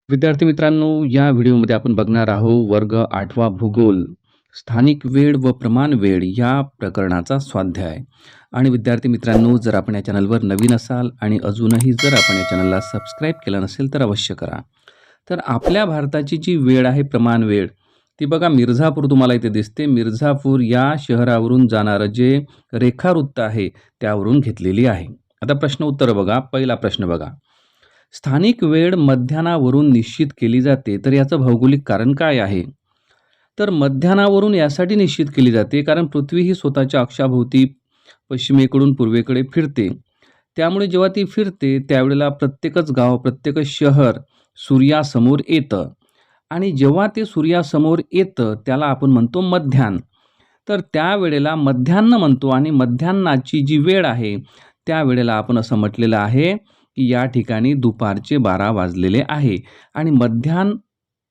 विद्यार्थी मित्रांनो, या व्हिडिओमध्ये आपण बघणार आहोत वर्ग 8वा भूगोल, स्थानिक वेळ व प्रमाण वेळ या प्रकरणाचा स्वाध्याय. आणि विद्यार्थी मित्रांनो, जर आपण या चॅनलवर नवीन असाल आणि अजूनही जर आपण या चॅनलला सबस्क्राईब केलं नसेल तर अवश्य करा. तर आपल्या भारताची जी वेळ आहे प्रमाण वेळ, ती बघा मिर्झापूर तुम्हाला इथे दिसते. मिर्झापूर या शहरावरून जाणारं जे रेखावृत्त आहे त्यावरून घेतलेली आहे. आता प्रश्न उत्तर बघा. पहिला प्रश्न बघा. स्थानिक वेळ मध्यानावरून निश्चित केली जाते, तर याचं भौगोलिक कारण काय आहे? तर मध्यानावरून यासाठी निश्चित केली जाते कारण पृथ्वी ही स्वतःच्या अक्षाभोवती पश्चिमेकडून पूर्वेकडे फिरते. त्यामुळे जेव्हा ती फिरते त्यावेळेला प्रत्येकच गाव, प्रत्येकच शहर सूर्यासमोर येतं आणि जेव्हा ते सूर्यासमोर येतं त्याला आपण म्हणतो मध्यान्ह. तर त्यावेळेला मध्यान्ह म्हणतो आणि मध्यान्हाची जी वेळ आहे त्या वेळेला आपण असं म्हटलेलं आहे की या ठिकाणी दुपारचे 12 वाजलेले आहे आणि मध्यान्ह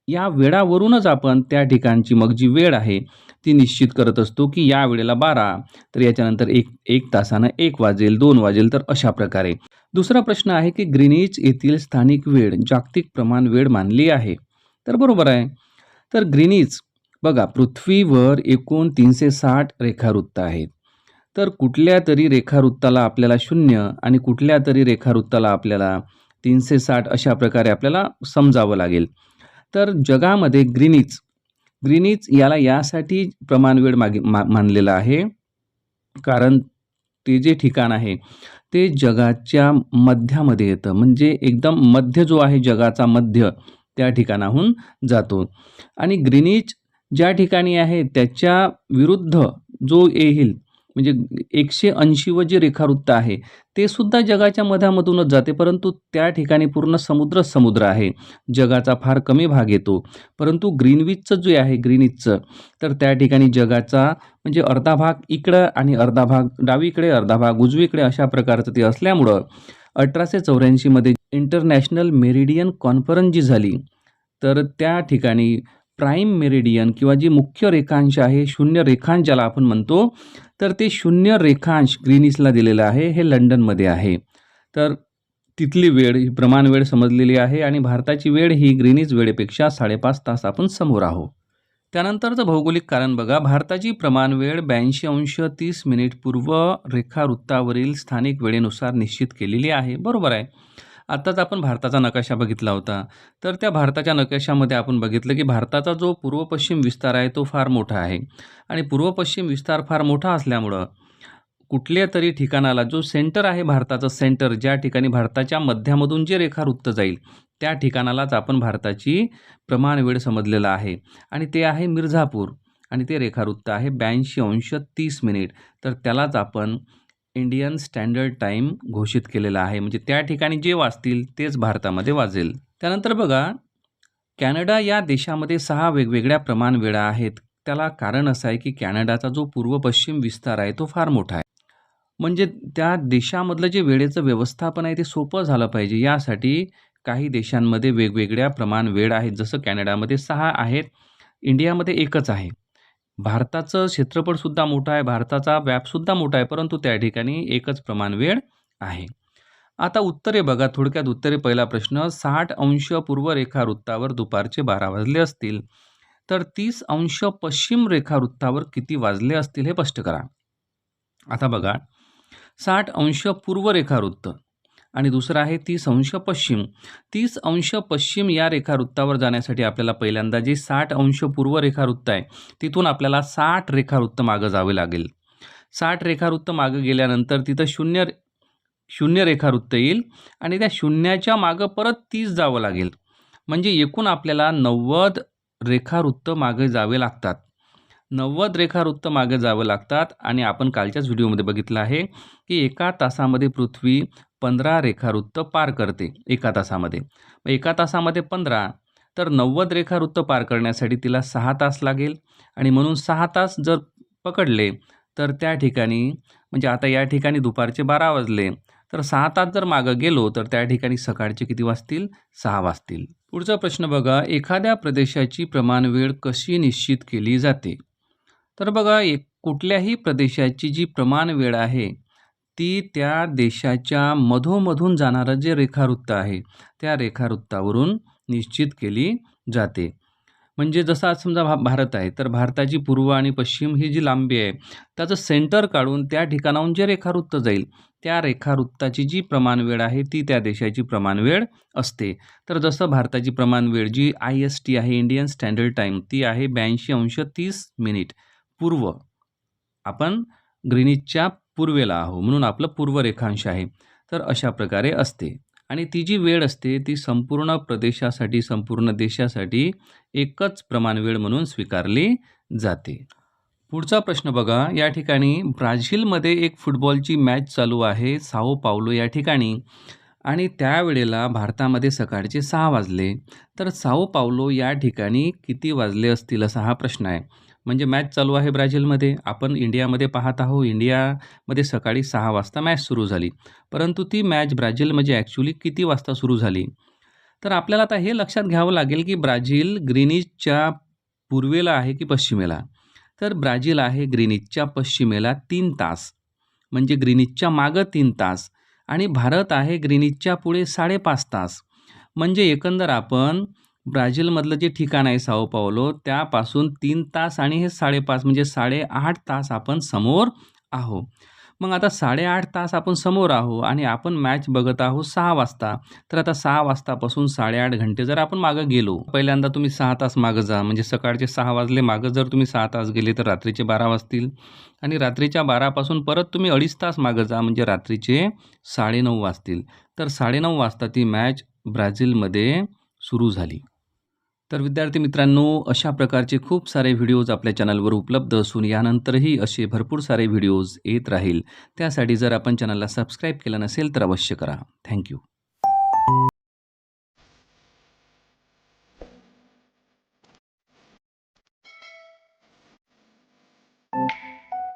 या वेळावरूनच आपण त्या ठिकाणची मग जी वेळ आहे ती निश्चित करत असतो की या वेळेला 12, तर याच्यानंतर एक तासानं 1 वाजेल, 2 वाजेल, तर अशा प्रकारे. दुसरा प्रश्न आहे की ग्रीनिच येथील स्थानिक वेळ जागतिक प्रमाण वेळ मानली आहे. तर बरोबर आहे. तर ग्रीनिच बघा, पृथ्वीवर एकूण 360 रेखावृत्त आहेत. तर कुठल्या तरी रेखावृत्ताला आपल्याला 0 आणि कुठल्या तरी रेखावृत्ताला आपल्याला 360 अशा प्रकारे आपल्याला समजावं लागेल. तर जगामध्ये ग्रीनिच याला यासाठी प्रमाण वेळ मानलेला आहे कारण ते जे ठिकाण आहे ते जगाच्या मध्यामध्ये येतं. म्हणजे एकदम मध्य जो आहे जगाचा मध्य त्या ठिकाणाहून जातो आणि ग्रीनिच ज्या ठिकाणी आहे त्याच्या विरुद्ध जो येईल म्हणजे 180 जे रेखावृत्त आहे ते सुद्धा जगाच्या मध्यामधूनच जाते, परंतु त्या ठिकाणी पूर्ण समुद्र आहे. जगाचा फार कमी भाग येतो. परंतु ग्रीनविचचं जे आहे ग्रीनिचचं, तर त्या ठिकाणी जगाचा म्हणजे अर्धा भाग इकडं आणि अर्धा भाग डावीकडे, अर्धा भाग उजवीकडे अशा प्रकारचं ते असल्यामुळं 1884 मध्ये इंटरनॅशनल मेरिडियन कॉन्फरन्स जी झाली, तर त्या ठिकाणी प्राईम मेरिडियन किंवा जी मुख्य रेखांश आहे, शून्य रेखांश ज्याला आपण म्हणतो, तर ते शून्य रेखांश ग्रीनिचला दिलेलं आहे. हे लंडनमध्ये आहे. तर तिथली वेळ ही प्रमाण वेळ समजलेली आहे आणि भारताची वेळ ही ग्रीनिच वेळेपेक्षा 5.5 तास आपण समोर आहोत. त्यानंतरचं भौगोलिक कारण बघा. भारताची प्रमाण वेळ 82°30' पूर्व रेखावृत्तावरील स्थानिक वेळेनुसार निश्चित केलेली आहे. बरोबर आहे. आत्ताच आपण भारताचा नकाशा बघितला होता. तर त्या भारताच्या नकाशामध्ये आपण बघितलं की भारताचा जो पूर्व पश्चिम विस्तार आहे तो फार मोठा आहे आणि पूर्व पश्चिम विस्तार फार मोठा असल्यामुळं कुठल्या तरी ठिकाणाला जो सेंटर आहे, भारताचं सेंटर ज्या ठिकाणी भारताच्या मध्यामधून जे रेखावृत्त जाईल त्या ठिकाणालाच आपण भारताची प्रमाण वेळ समजलेला आहे आणि ते आहे मिर्झापूर आणि ते रेखावृत्त आहे 82°30'. तर त्यालाच आपण इंडियन स्टँडर्ड टाईम घोषित केलेला आहे. म्हणजे त्या ठिकाणी जे वाजतील तेच भारतामध्ये वाजेल. त्यानंतर बघा, कॅनडा या देशामध्ये 6 वेगवेगळ्या प्रमाण वेळा आहेत. त्याला कारण असं आहे की कॅनडाचा जो पूर्व पश्चिम विस्तार आहे तो फार मोठा आहे. म्हणजे त्या देशामधलं जे वेळेचं व्यवस्थापन आहे ते सोपं झालं पाहिजे यासाठी काही देशांमध्ये वेगवेगळ्या प्रमाण वेळ आहेत. जसं कॅनडामध्ये 6 आहेत, इंडियामध्ये 1च आहे. भारताचं क्षेत्रफळसुद्धा मोठं आहे, भारताचा व्यापसुद्धा मोठा आहे, परंतु त्या ठिकाणी 1च प्रमाण वेळ आहे. आता उत्तरे बघा, थोडक्यात उत्तरे. पहिला प्रश्न, 60° पूर्व रेखावृत्तावर दुपारचे 12 वाजले असतील, तर 30° पश्चिम रेखावृत्तावर किती वाजले असतील हे स्पष्ट करा. आता बघा, 60° पूर्व रेखावृत्त आणि दुसरं आहे 30° पश्चिम. 30° पश्चिम या रेखावृत्तावर जाण्यासाठी आपल्याला पहिल्यांदा जे 60° पूर्व रेखावृत्त आहे तिथून आपल्याला 60 रेखावृत्त मागं जावे लागेल. 60 रेखावृत्त मागं गेल्यानंतर तिथं शून्य रेखावृत्त येईल आणि त्या शून्याच्या मागं परत 30 जावं लागेल. म्हणजे एकूण आपल्याला 90 रेखावृत्त मागे जावे लागतात. 90 रेखावृत्त मागे जावं लागतात आणि आपण कालच्याच व्हिडिओमध्ये बघितलं आहे की एका तासामध्ये पृथ्वी 15 रेखावृत्त पार करते एका तासामध्ये. एका तासामध्ये 15, तर 90 रेखावृत्त पार करण्यासाठी तिला 6 तास लागेल आणि म्हणून 6 तास जर पकडले तर त्या ठिकाणी म्हणजे आता या ठिकाणी दुपारचे 12 वाजले, तर 6 तास जर मागं गेलो तर त्या ठिकाणी सकाळचे किती वाजतील? 6 वाजतील. पुढचा प्रश्न बघा, एखाद्या प्रदेशाची प्रमाण वेळ कशी निश्चित केली जाते? तर बघा, कुठल्याही प्रदेशाची जी प्रमाण वेळ आहे ती त्या देशाच्या मधोमधून जाणारं जे रेखावृत्त आहे त्या रेखावृत्तावरून निश्चित केली जाते. म्हणजे जसं आज समजा भारत आहे, तर भारताची पूर्व आणि पश्चिम ही जी लांबी आहे, त्याचं सेंटर काढून त्या ठिकाणाहून जे रेखावृत्त जाईल, त्या रेखावृत्ताची जी प्रमाणवेळ आहे, ती त्या देशाची प्रमाणवेळ असते. तर जसं भारताची प्रमाणवेळ जी IST आहे, इंडियन स्टँडर्ड टाईम, ती आहे 82°30' पूर्व. आपण ग्रीनिचच्या पूर्वेला आहोत, म्हणून आपलं पूर्व रेखांश आहे. तर अशा प्रकारे असते आणि ती जी वेळ असते, ती संपूर्ण प्रदेशासाठी, संपूर्ण देशासाठी एकच प्रमाणवेळ म्हणून स्वीकारली जाते. पुढचा प्रश्न बघा. या ठिकाणी ब्राझीलमध्ये एक फुटबॉलची मॅच चालू आहे, साओ पावलो या ठिकाणी आणि त्यावेळेला भारतामध्ये सकाळचे 6 वाजले. तर साओ पावलो या ठिकाणी किती वाजले असतील असा हा प्रश्न आहे. म्हणजे मॅच चालू आहे ब्राझीलमध्ये, आपण इंडियामध्ये पाहत आहोत. इंडियामध्ये सकाळी 6 वाजता मॅच सुरू झाली. परंतु ती मॅच ब्राझीलमध्ये ॲक्च्युअली किती वाजता सुरू झाली? तर आपल्याला आता हे लक्षात घ्यावं लागेल की ब्राझील ग्रीनिचच्या पूर्वेला आहे की पश्चिमेला? तर ब्राझील आहे ग्रीनिचच्या पश्चिमेला 3 तास, म्हणजे ग्रीनिचच्या मागं 3 तास आणि भारत आहे ग्रीनिचच्या पुढे 5.5 तास. म्हणजे एकंदर आपण ब्राझीलमधलं जे ठिकाण आहे साओ पावलो, त्यापासून 3 तास आणि हे 5.5 म्हणजे 8.5 तास आपण समोर आहोत. मग आता 8.5 तास आपण समोर आहोत आणि आपण मॅच बघत आहोत 6 वाजता. तर आता 6 वाजतापासून 8.5 घंटे जर आपण मागं गेलो, पहिल्यांदा तुम्ही 6 तास मागं जा, म्हणजे सकाळचे 6 वाजले मागं जर तुम्ही 6 तास गेले तर रात्रीचे 12 वाजतील आणि रात्रीच्या 12 पासून परत तुम्ही 2.5 तास मागं जा, म्हणजे रात्रीचे 9:30 वाजतील. तर 9:30 वाजता ती मॅच ब्राझीलमध्ये सुरू झाली. तर विद्यार्थी मित्रांनो, अशा प्रकारचे खूप सारे व्हिडिओज आपल्या चॅनलवर उपलब्ध असून यानंतरही असे भरपूर सारे व्हिडिओज येत राहील. त्यासाठी जर आपण चॅनलला सबस्क्राईब केलं नसेल तर अवश्य करा. Thank you.